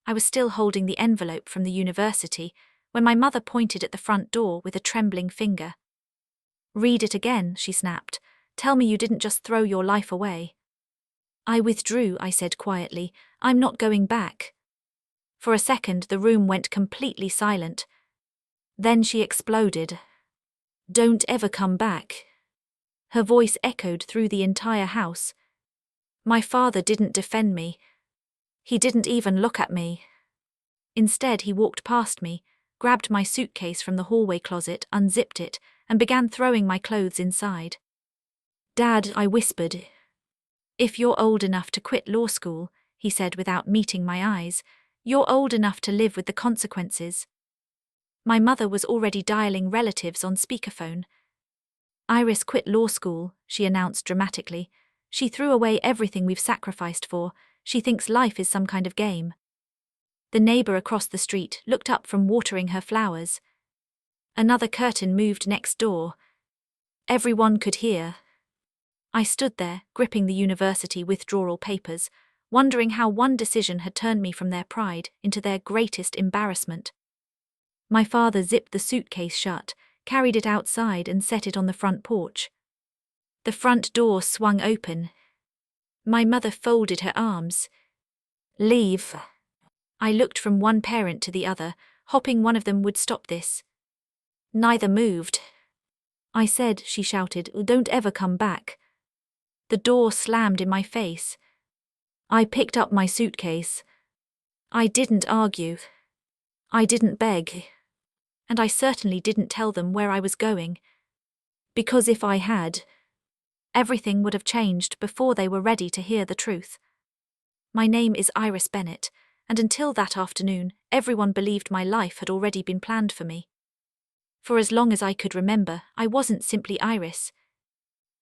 I was still holding the envelope from the university when my mother pointed at the front door with a trembling finger. "Read it again," she snapped. "Tell me you didn't just throw your life away." "I withdrew," I said quietly. "I'm not going back." For a second, the room went completely silent. Then she exploded. "Don't ever come back." Her voice echoed through the entire house. My father didn't defend me. He didn't even look at me. Instead, he walked past me, grabbed my suitcase from the hallway closet, unzipped it, and began throwing my clothes inside. "Dad," I whispered. "If you're old enough to quit law school," he said without meeting my eyes, "you're old enough to live with the consequences." My mother was already dialing relatives on speakerphone. "Iris quit law school," she announced dramatically. "She threw away everything we've sacrificed for. She thinks life is some kind of game." The neighbor across the street looked up from watering her flowers. Another curtain moved next door. Everyone could hear. I stood there, gripping the university withdrawal papers, wondering how one decision had turned me from their pride into their greatest embarrassment. My father zipped the suitcase shut, carried it outside, and set it on the front porch. The front door swung open. My mother folded her arms. "Leave." I looked from one parent to the other, hoping one of them would stop this. Neither moved. "I said," she shouted, "don't ever come back." The door slammed in my face. I picked up my suitcase. I didn't argue. I didn't beg. And I certainly didn't tell them where I was going. Because if I had, everything would have changed before they were ready to hear the truth. My name is Iris Bennett, and until that afternoon, everyone believed my life had already been planned for me. For as long as I could remember, I wasn't simply Iris.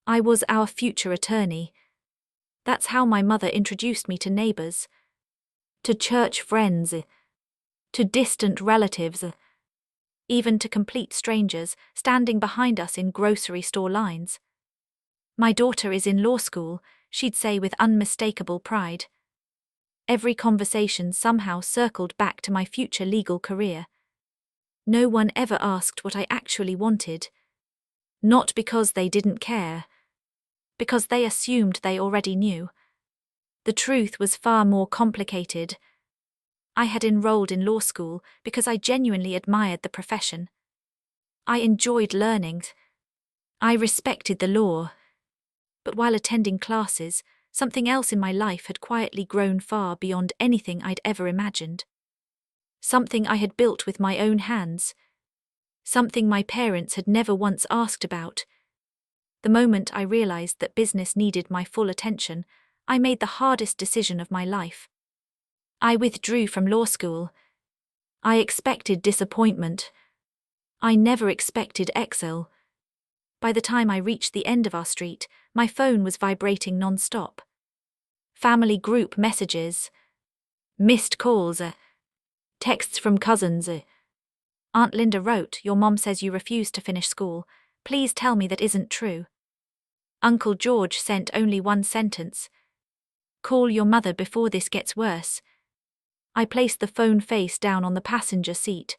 I was our future attorney. That's how my mother introduced me to neighbors, to church friends, to distant relatives, even to complete strangers standing behind us in grocery store lines. "My daughter is in law school," she'd say with unmistakable pride. Every conversation somehow circled back to my future legal career. No one ever asked what I actually wanted. Not because they didn't care. Because they assumed they already knew. The truth was far more complicated. I had enrolled in law school because I genuinely admired the profession. I enjoyed learning. I respected the law. But while attending classes, something else in my life had quietly grown far beyond anything I'd ever imagined. Something I had built with my own hands. Something my parents had never once asked about. The moment I realized that business needed my full attention, I made the hardest decision of my life. I withdrew from law school. I expected disappointment. I never expected exile. By the time I reached the end of our street, my phone was vibrating non-stop. Family group messages. Missed calls. Texts from cousins. "Aunt Linda wrote, your mom says you refused to finish school. Please tell me that isn't true." Uncle George sent only one sentence. "Call your mother before this gets worse." I placed the phone face down on the passenger seat.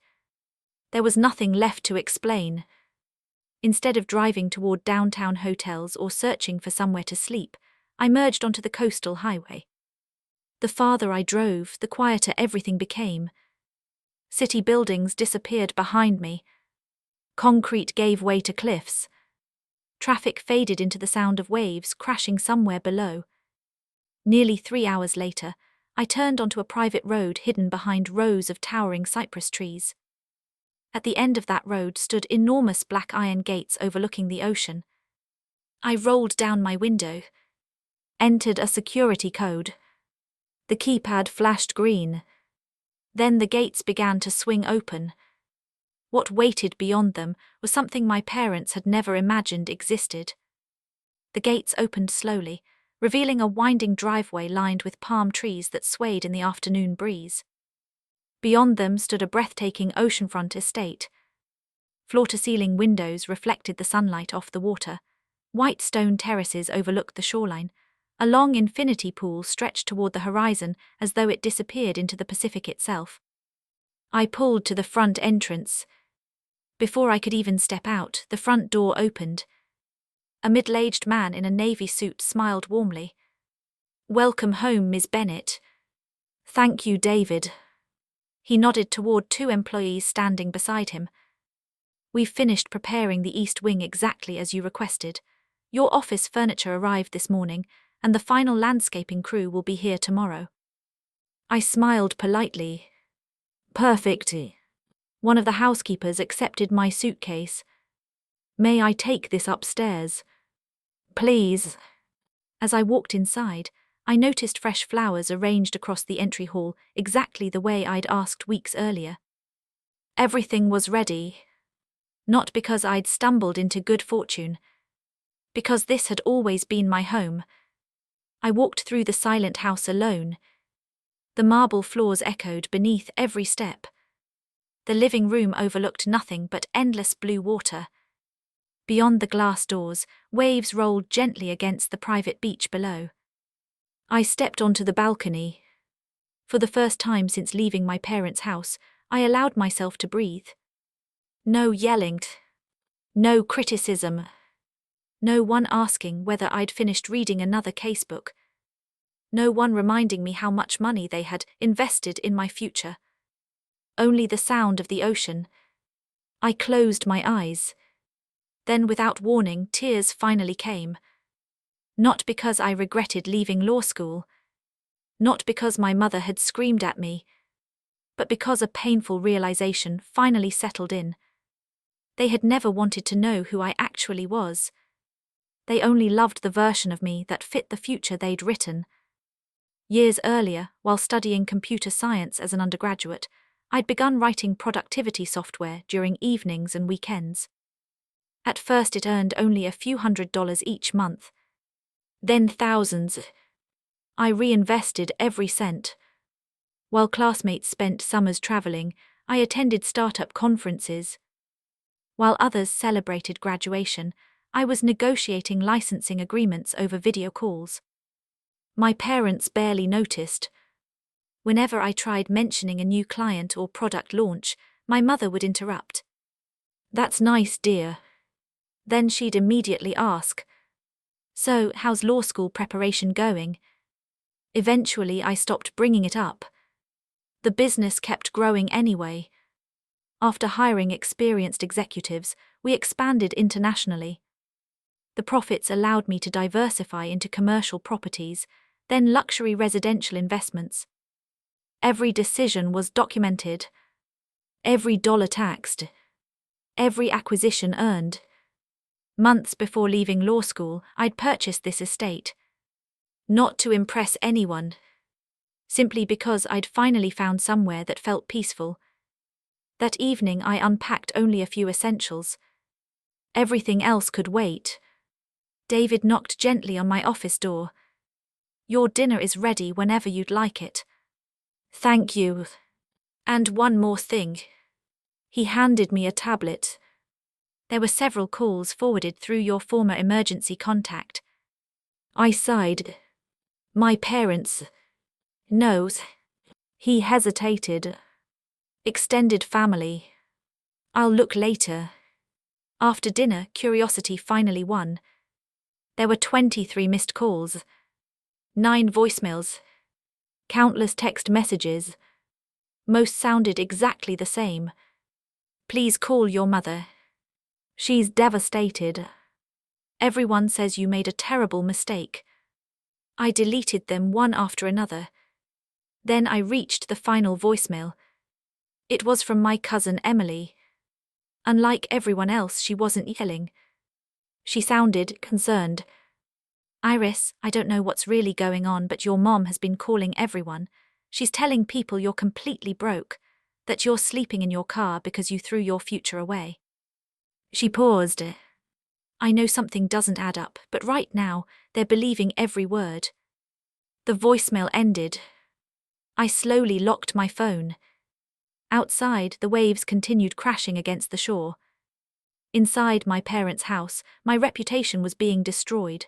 There was nothing left to explain. Instead of driving toward downtown hotels or searching for somewhere to sleep, I merged onto the coastal highway. The farther I drove, the quieter everything became. City buildings disappeared behind me. Concrete gave way to cliffs. Traffic faded into the sound of waves crashing somewhere below. Nearly 3 hours later, I turned onto a private road hidden behind rows of towering cypress trees. At the end of that road stood enormous black iron gates overlooking the ocean. I rolled down my window, entered a security code. The keypad flashed green. Then the gates began to swing open. What waited beyond them was something my parents had never imagined existed. The gates opened slowly, revealing a winding driveway lined with palm trees that swayed in the afternoon breeze. Beyond them stood a breathtaking oceanfront estate. Floor-to-ceiling windows reflected the sunlight off the water. White stone terraces overlooked the shoreline, A long infinity pool stretched toward the horizon as though it disappeared into the Pacific itself. I pulled to the front entrance. Before I could even step out, the front door opened. A middle-aged man in a navy suit smiled warmly. "Welcome home, Ms. Bennett." "Thank you, David." He nodded toward two employees standing beside him. "We've finished preparing the East Wing exactly as you requested. Your office furniture arrived this morning, and the final landscaping crew will be here tomorrow." I smiled politely. "Perfect." One of the housekeepers accepted my suitcase. "May I take this upstairs?" "Please." As I walked inside, I noticed fresh flowers arranged across the entry hall, exactly the way I'd asked weeks earlier. Everything was ready. Not because I'd stumbled into good fortune. Because this had always been my home. I walked through the silent house alone. The marble floors echoed beneath every step. The living room overlooked nothing but endless blue water. Beyond the glass doors, waves rolled gently against the private beach below. I stepped onto the balcony. For the first time since leaving my parents' house, I allowed myself to breathe. No yelling. No criticism. No one asking whether I'd finished reading another casebook. No one reminding me how much money they had invested in my future. Only the sound of the ocean. I closed my eyes. Then, without warning, tears finally came. Not because I regretted leaving law school. Not because my mother had screamed at me. But because a painful realization finally settled in. They had never wanted to know who I actually was. They only loved the version of me that fit the future they'd written. Years earlier, while studying computer science as an undergraduate, I'd begun writing productivity software during evenings and weekends. At first it earned only a few $100s each month. Then thousands. I reinvested every cent. While classmates spent summers traveling, I attended startup conferences. While others celebrated graduation, I was negotiating licensing agreements over video calls. My parents barely noticed. Whenever I tried mentioning a new client or product launch, my mother would interrupt. "That's nice, dear." Then she'd immediately ask, "So, how's law school preparation going?" Eventually, I stopped bringing it up. The business kept growing anyway. After hiring experienced executives, we expanded internationally. The profits allowed me to diversify into commercial properties, then luxury residential investments. Every decision was documented. Every dollar taxed. Every acquisition earned. Months before leaving law school, I'd purchased this estate. Not to impress anyone. Simply because I'd finally found somewhere that felt peaceful. That evening I unpacked only a few essentials. Everything else could wait. David knocked gently on my office door. "Your dinner is ready whenever you'd like it." "Thank you. And one more thing." He handed me a tablet. "There were several calls forwarded through your former emergency contact." I sighed. "My parents." "No." He hesitated. "Extended family. I'll look later." After dinner, curiosity finally won. There were 23 missed calls. 9 voicemails. Countless text messages. Most sounded exactly the same. "Please call your mother. She's devastated. Everyone says you made a terrible mistake." I deleted them one after another. Then I reached the final voicemail. It was from my cousin Emily. Unlike everyone else, she wasn't yelling. She sounded concerned. "Iris, I don't know what's really going on, but your mom has been calling everyone. She's telling people you're completely broke, that you're sleeping in your car because you threw your future away." She paused. I know something doesn't add up, but right now, they're believing every word. The voicemail ended. I slowly locked my phone. Outside, the waves continued crashing against the shore. Inside my parents' house, my reputation was being destroyed.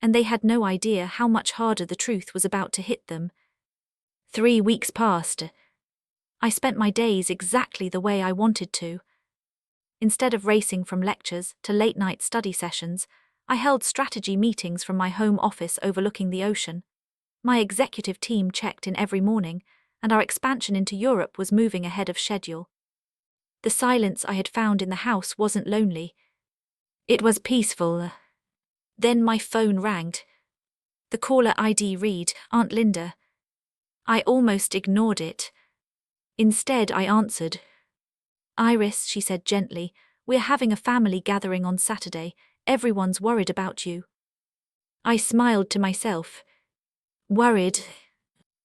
and they had no idea how much harder the truth was about to hit them. 3 weeks passed. I spent my days exactly the way I wanted to. Instead of racing from lectures to late-night study sessions, I held strategy meetings from my home office overlooking the ocean. My executive team checked in every morning, and our expansion into Europe was moving ahead of schedule. The silence I had found in the house wasn't lonely. It was peaceful. Then my phone rang. The caller ID read, Aunt Linda. I almost ignored it. Instead, I answered. Iris, she said gently, we're having a family gathering on Saturday. Everyone's worried about you. I smiled to myself. Worried?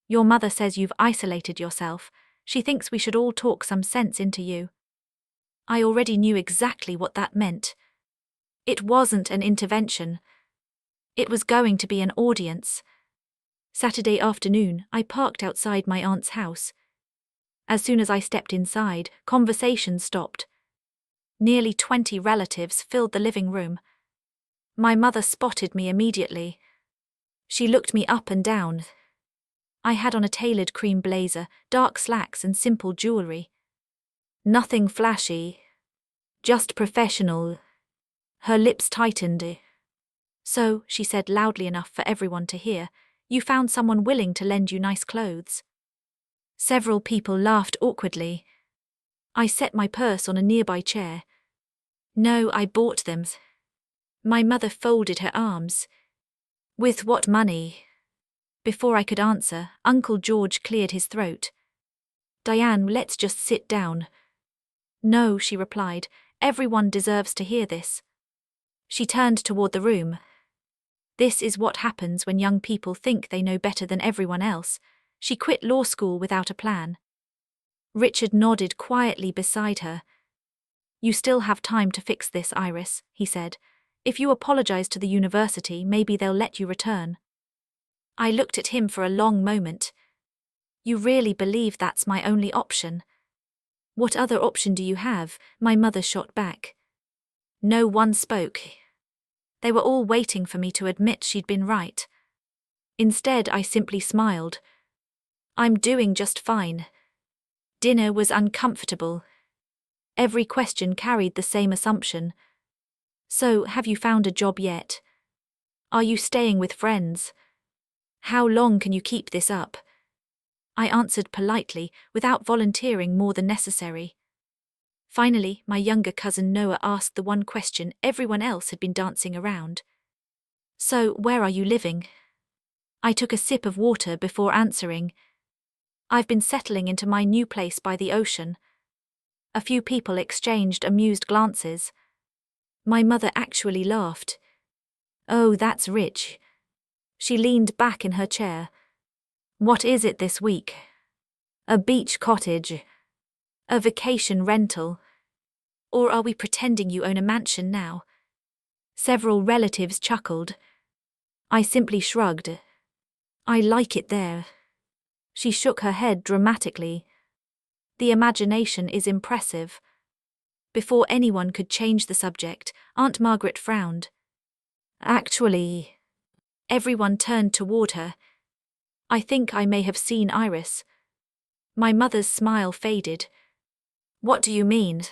Your mother says you've isolated yourself. She thinks we should all talk some sense into you. I already knew exactly what that meant. It wasn't an intervention. It was going to be an audience. Saturday afternoon, I parked outside my aunt's house. As soon as I stepped inside, conversation stopped. Nearly 20 relatives filled the living room. My mother spotted me immediately. She looked me up and down. I had on a tailored cream blazer, dark slacks and simple jewelry. Nothing flashy. Just professional. Her lips tightened. So, she said loudly enough for everyone to hear, you found someone willing to lend you nice clothes. Several people laughed awkwardly. I set my purse on a nearby chair. No, I bought them. My mother folded her arms. With what money? Before I could answer, Uncle George cleared his throat. Diane, let's just sit down. No, she replied, everyone deserves to hear this. She turned toward the room. This is what happens when young people think they know better than everyone else. She quit law school without a plan. Richard nodded quietly beside her. You still have time to fix this, Iris, he said. If you apologize to the university, maybe they'll let you return. I looked at him for a long moment. You really believe that's my only option? What other option do you have? My mother shot back. No one spoke. They were all waiting for me to admit she'd been right. Instead, I simply smiled. I'm doing just fine. Dinner was uncomfortable. Every question carried the same assumption. So, have you found a job yet? Are you staying with friends? How long can you keep this up? I answered politely, without volunteering more than necessary. Finally, my younger cousin Noah asked the one question everyone else had been dancing around. So, where are you living? I took a sip of water before answering. I've been settling into my new place by the ocean. A few people exchanged amused glances. My mother actually laughed. Oh, that's rich. She leaned back in her chair. What is it this week? A beach cottage? A vacation rental? Or are we pretending you own a mansion now? Several relatives chuckled. I simply shrugged. I like it there. She shook her head dramatically. The imagination is impressive. Before anyone could change the subject, Aunt Margaret frowned. Actually, everyone turned toward her. I think I may have seen Iris. My mother's smile faded. What do you mean?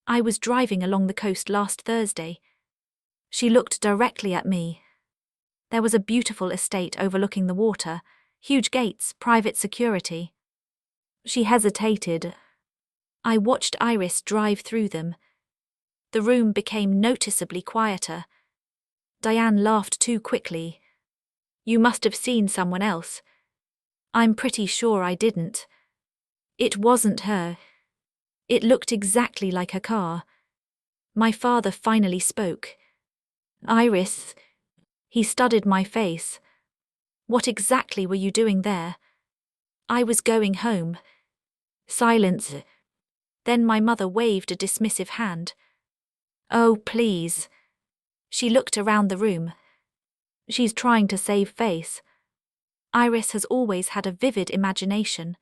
I was driving along the coast last Thursday. She looked directly at me. There was a beautiful estate overlooking the water, huge gates, private security. She hesitated. I watched Iris drive through them. The room became noticeably quieter. Diane laughed too quickly. You must have seen someone else. I'm pretty sure I didn't. It wasn't her. It looked exactly like her car. My father finally spoke. Iris. He studied my face. What exactly were you doing there? I was going home. Silence. Then my mother waved a dismissive hand. Oh, please. She looked around the room. She's trying to save face. Iris has always had a vivid imagination.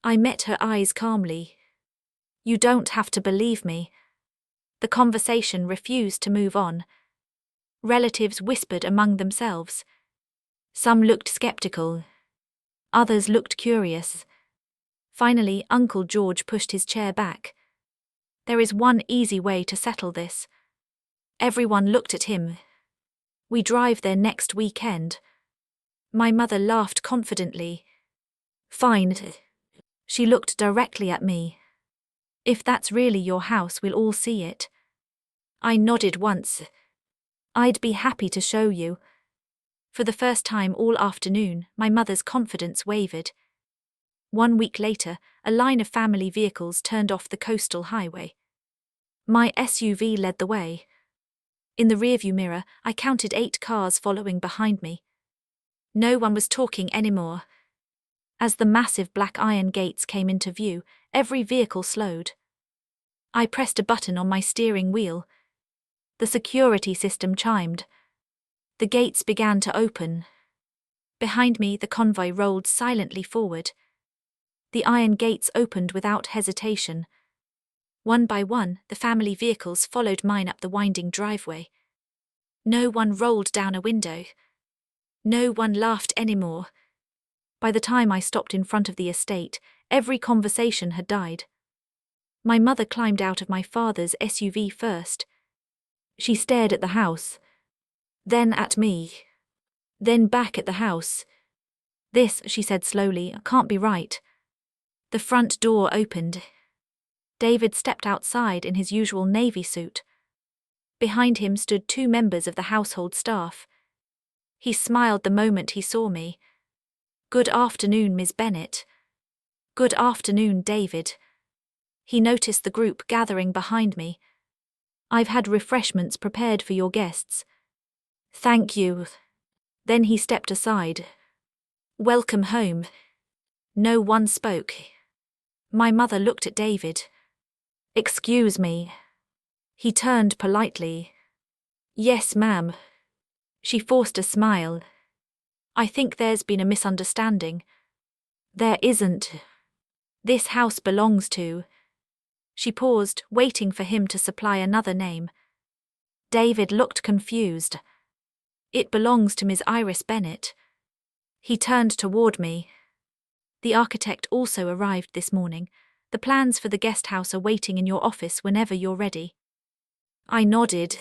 I met her eyes calmly. You don't have to believe me. The conversation refused to move on. Relatives whispered among themselves. Some looked skeptical. Others looked curious. Finally, Uncle George pushed his chair back. There is one easy way to settle this. Everyone looked at him. We drive there next weekend. My mother laughed confidently. Fine. She looked directly at me. If that's really your house, we'll all see it. I nodded once. I'd be happy to show you. For the first time all afternoon, my mother's confidence wavered. 1 week later, a line of family vehicles turned off the coastal highway. My SUV led the way. In the rearview mirror, I counted 8 cars following behind me. No one was talking anymore. As the massive black iron gates came into view, every vehicle slowed. I pressed a button on my steering wheel. The security system chimed. The gates began to open. Behind me, the convoy rolled silently forward. The iron gates opened without hesitation. One by one, the family vehicles followed mine up the winding driveway. No one rolled down a window. No one laughed anymore. By the time I stopped in front of the estate, every conversation had died. My mother climbed out of my father's SUV first. She stared at the house, then at me, then back at the house. This, she said slowly, can't be right. The front door opened. David stepped outside in his usual navy suit. Behind him stood 2 members of the household staff. He smiled the moment he saw me. Good afternoon, Ms. Bennett. Good afternoon, David. He noticed the group gathering behind me. I've had refreshments prepared for your guests. Thank you. Then he stepped aside. Welcome home. No one spoke. My mother looked at David. Excuse me. He turned politely. Yes, ma'am. She forced a smile. I think there's been a misunderstanding. There isn't. This house belongs to. She paused, waiting for him to supply another name. David looked confused. It belongs to Ms. Iris Bennett. He turned toward me. The architect also arrived this morning. The plans for the guest house are waiting in your office whenever you're ready. I nodded.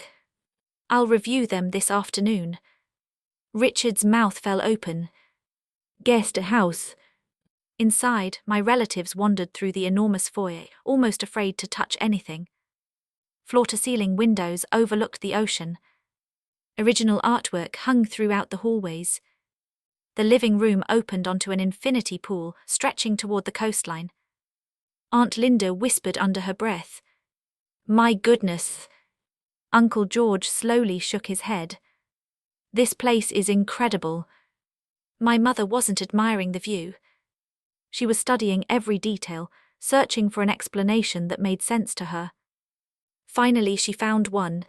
I'll review them this afternoon. Richard's mouth fell open. Guest house. Inside, my relatives wandered through the enormous foyer, almost afraid to touch anything. Floor-to-ceiling windows overlooked the ocean. Original artwork hung throughout the hallways. The living room opened onto an infinity pool, stretching toward the coastline. Aunt Linda whispered under her breath. My goodness. Uncle George slowly shook his head. This place is incredible. My mother wasn't admiring the view. She was studying every detail, searching for an explanation that made sense to her. Finally, she found one.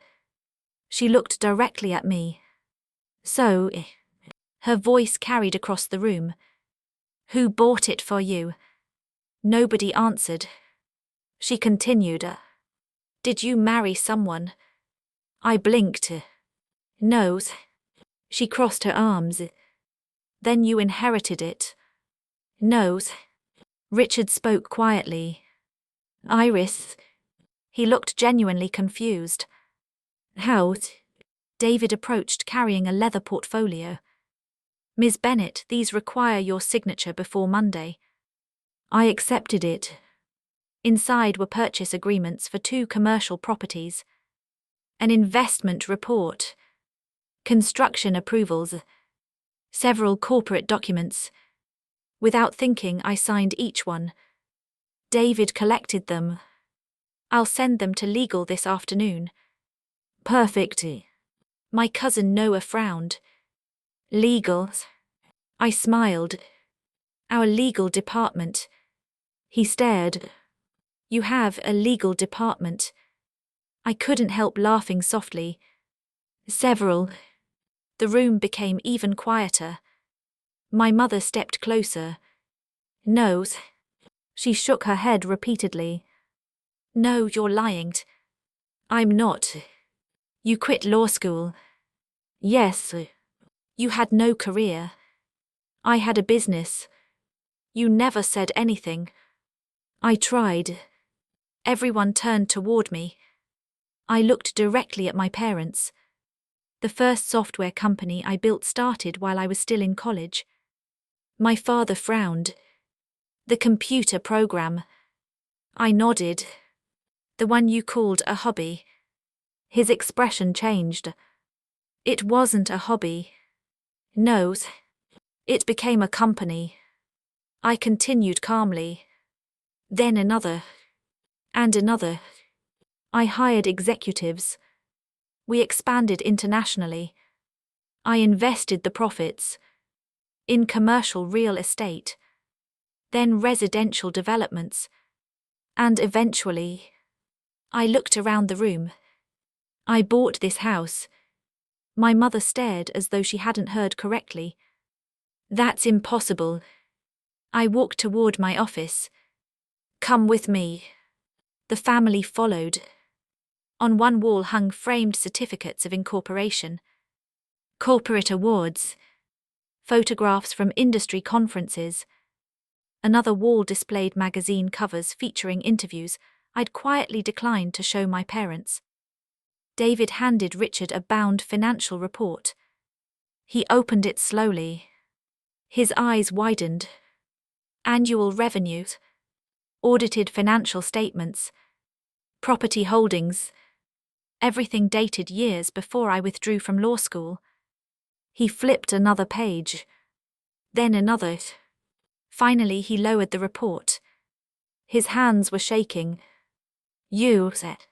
She looked directly at me. So, her voice carried across the room. Who bought it for you? Nobody answered. She continued. Did you marry someone? I blinked. No. She crossed her arms. Then you inherited it. No. Richard spoke quietly. Iris. He looked genuinely confused. How? David approached carrying a leather portfolio. Ms. Bennett, these require your signature before Monday. I accepted it. Inside were purchase agreements for 2 commercial properties, an investment report, construction approvals, several corporate documents. Without thinking, I signed each one. David collected them. I'll send them to legal this afternoon. Perfect. My cousin Noah frowned. Legal? I smiled. Our legal department. He stared. You have a legal department. I couldn't help laughing softly. Several. The room became even quieter. My mother stepped closer. No. She shook her head repeatedly. No, you're lying. I'm not. You quit law school. Yes. You had no career. I had a business. You never said anything. I tried. Everyone turned toward me. I looked directly at my parents. The first software company I built started while I was still in college. My father frowned. The computer program. I nodded. The one you called a hobby. His expression changed. It wasn't a hobby. No, it became a company. I continued calmly. Then another. And another. I hired executives. We expanded internationally. I invested the profits in commercial real estate, then residential developments, and eventually, I looked around the room. I bought this house. My mother stared as though she hadn't heard correctly. That's impossible. I walked toward my office. Come with me. The family followed. On one wall hung framed certificates of incorporation, corporate awards, photographs from industry conferences. Another wall displayed magazine covers featuring interviews I'd quietly declined to show my parents. David handed Richard a bound financial report. He opened it slowly. His eyes widened. Annual revenues, audited financial statements, property holdings, everything dated years before I withdrew from law school. He flipped another page, then another. Finally, he lowered the report. His hands were shaking. You said.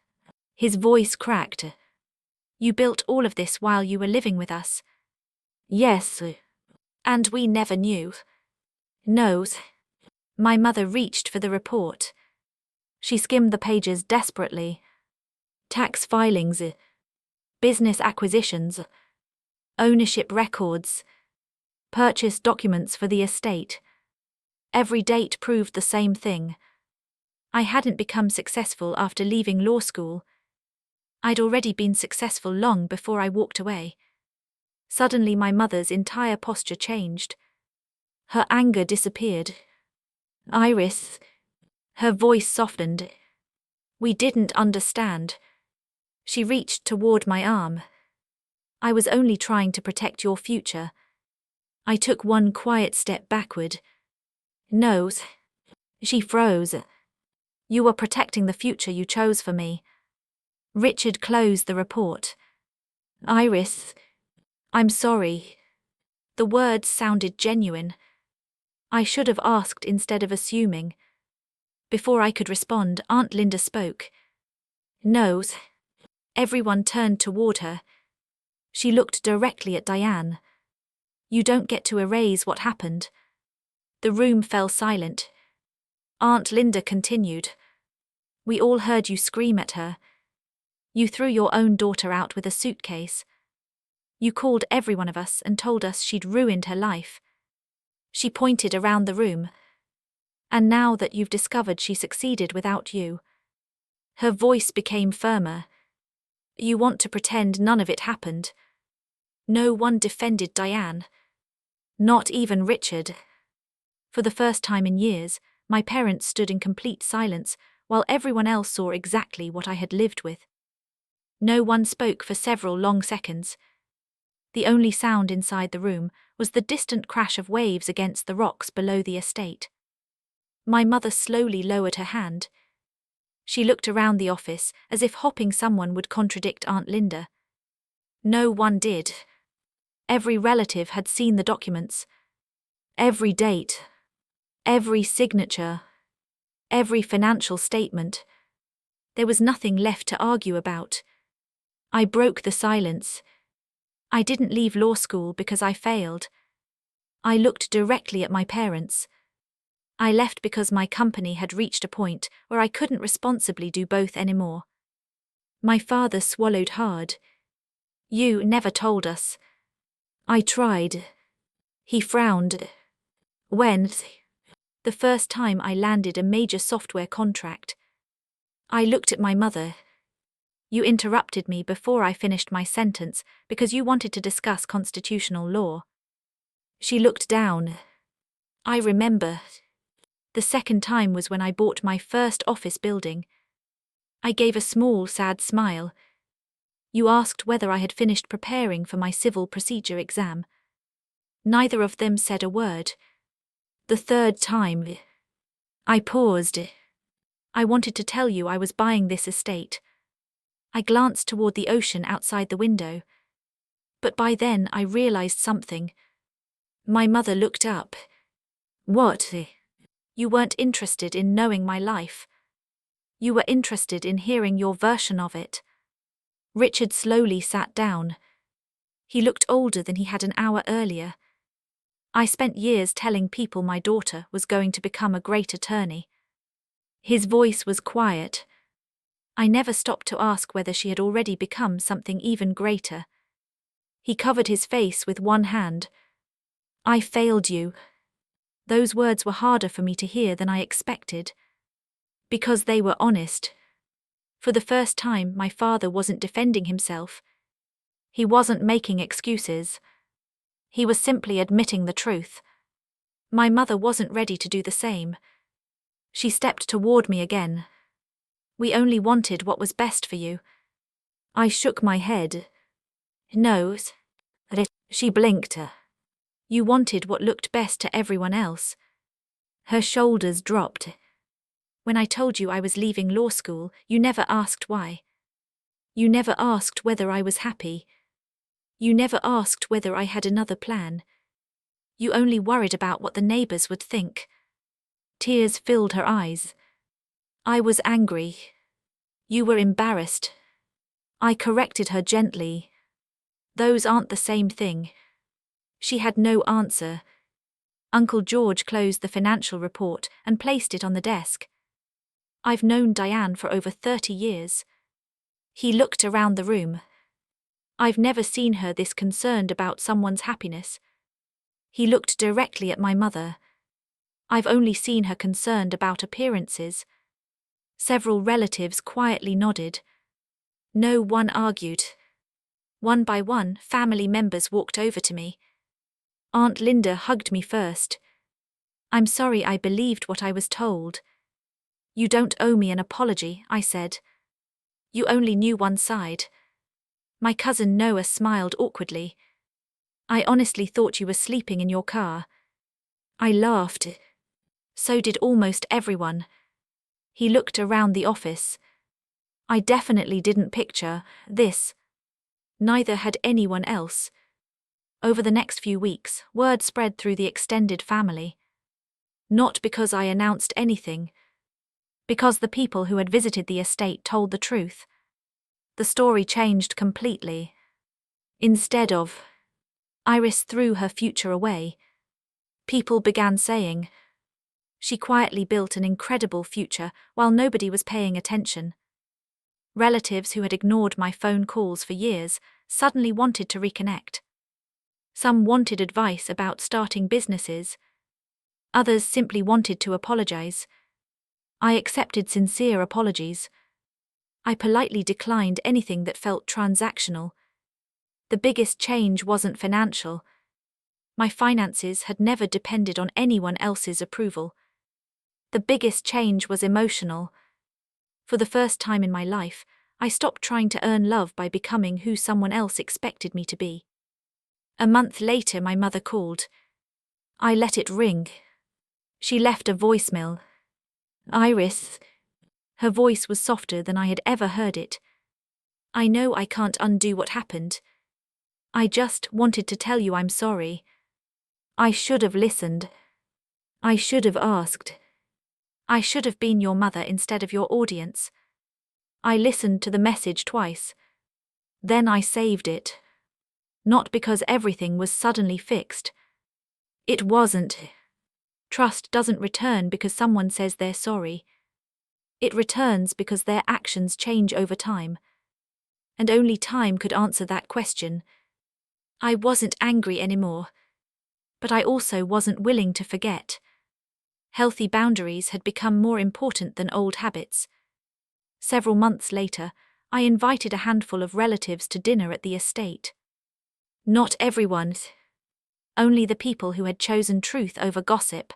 His voice cracked. You built all of this while you were living with us. Yes. And we never knew. No. My mother reached for the report. She skimmed the pages desperately. Tax filings, business acquisitions, ownership records, purchase documents for the estate. Every date proved the same thing. I hadn't become successful after leaving law school. I'd already been successful long before I walked away. Suddenly my mother's entire posture changed. Her anger disappeared. Iris. Her voice softened. We didn't understand. She reached toward my arm. I was only trying to protect your future. I took one quiet step backward. No. She froze. You were protecting the future you chose for me. Richard closed the report. Iris, I'm sorry. The words sounded genuine. I should have asked instead of assuming. Before I could respond, Aunt Linda spoke. No. Everyone turned toward her. She looked directly at Diane. You don't get to erase what happened. The room fell silent. Aunt Linda continued. We all heard you scream at her. You threw your own daughter out with a suitcase. You called every one of us and told us she'd ruined her life. She pointed around the room. And now that you've discovered she succeeded without you. Her voice became firmer. You want to pretend none of it happened. No one defended Diane. Not even Richard. For the first time in years, my parents stood in complete silence while everyone else saw exactly what I had lived with. No one spoke for several long seconds. The only sound inside the room was the distant crash of waves against the rocks below the estate. My mother slowly lowered her hand. She looked around the office as if hoping someone would contradict Aunt Linda. No one did. Every relative had seen the documents. Every date. Every signature. Every financial statement. There was nothing left to argue about. I broke the silence. I didn't leave law school because I failed. I looked directly at my parents. I left because my company had reached a point where I couldn't responsibly do both anymore. My father swallowed hard. You never told us. I tried. He frowned. When? The first time I landed a major software contract. I looked at my mother. You interrupted me before I finished my sentence because you wanted to discuss constitutional law. She looked down. I remember. The second time was when I bought my first office building. I gave a small, sad smile. You asked whether I had finished preparing for my civil procedure exam. Neither of them said a word. The third time, I paused. I wanted to tell you I was buying this estate. I glanced toward the ocean outside the window. But by then I realized something. My mother looked up. What? You weren't interested in knowing my life. You were interested in hearing your version of it. Richard slowly sat down. He looked older than he had an hour earlier. I spent years telling people my daughter was going to become a great attorney. His voice was quiet. I never stopped to ask whether she had already become something even greater. He covered his face with one hand. I failed you. Those words were harder for me to hear than I expected. Because they were honest. For the first time, my father wasn't defending himself. He wasn't making excuses. He was simply admitting the truth. My mother wasn't ready to do the same. She stepped toward me again. We only wanted what was best for you. I shook my head. No. She blinked. You wanted what looked best to everyone else. Her shoulders dropped. When I told you I was leaving law school, you never asked why. You never asked whether I was happy. You never asked whether I had another plan. You only worried about what the neighbors would think. Tears filled her eyes. I was angry. You were embarrassed. I corrected her gently. Those aren't the same thing. She had no answer. Uncle George closed the financial report and placed it on the desk. I've known Diane for over 30 years. He looked around the room. I've never seen her this concerned about someone's happiness. He looked directly at my mother. I've only seen her concerned about appearances. Several relatives quietly nodded. No one argued. One by one, family members walked over to me. Aunt Linda hugged me first. I'm sorry I believed what I was told. You don't owe me an apology, I said. You only knew one side. My cousin Noah smiled awkwardly. I honestly thought you were sleeping in your car. I laughed. So did almost everyone. He looked around the office. I definitely didn't picture this. Neither had anyone else. Over the next few weeks, word spread through the extended family. Not because I announced anything. Because the people who had visited the estate told the truth. The story changed completely. Instead of Iris threw her future away, people began saying, she quietly built an incredible future while nobody was paying attention. Relatives who had ignored my phone calls for years suddenly wanted to reconnect. Some wanted advice about starting businesses. Others simply wanted to apologize. I accepted sincere apologies. I politely declined anything that felt transactional. The biggest change wasn't financial. My finances had never depended on anyone else's approval. The biggest change was emotional. For the first time in my life, I stopped trying to earn love by becoming who someone else expected me to be. A month later, my mother called. I let it ring. She left a voicemail. Iris. Her voice was softer than I had ever heard it. I know I can't undo what happened. I just wanted to tell you I'm sorry. I should have listened. I should have asked. I should have been your mother instead of your audience. I listened to the message twice. Then I saved it. Not because everything was suddenly fixed. It wasn't. Trust doesn't return because someone says they're sorry. It returns because their actions change over time. And only time could answer that question. I wasn't angry anymore. But I also wasn't willing to forget. Healthy boundaries had become more important than old habits. Several months later, I invited a handful of relatives to dinner at the estate. Not everyone, only the people who had chosen truth over gossip.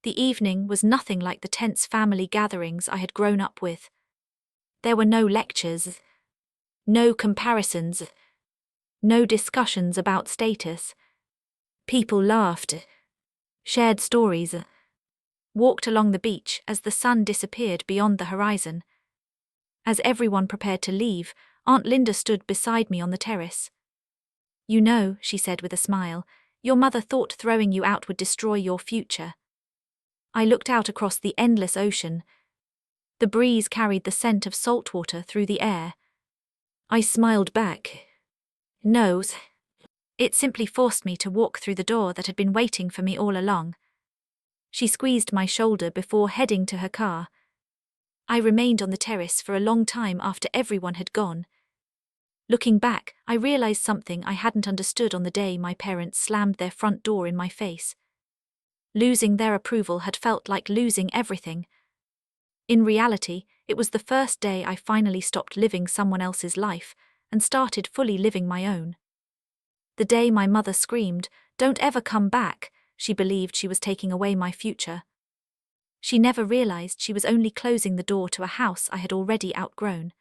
The evening was nothing like the tense family gatherings I had grown up with. There were no lectures, no comparisons, no discussions about status. People laughed, shared stories, walked along the beach as the sun disappeared beyond the horizon. As everyone prepared to leave, Aunt Linda stood beside me on the terrace. "You know," she said with a smile, "your mother thought throwing you out would destroy your future." I looked out across the endless ocean. The breeze carried the scent of salt water through the air. I smiled back. "No, it simply forced me to walk through the door that had been waiting for me all along." She squeezed my shoulder before heading to her car. I remained on the terrace for a long time after everyone had gone. Looking back, I realized something I hadn't understood on the day my parents slammed their front door in my face. Losing their approval had felt like losing everything. In reality, it was the first day I finally stopped living someone else's life and started fully living my own. The day my mother screamed, "Don't ever come back," she believed she was taking away my future. She never realized she was only closing the door to a house I had already outgrown.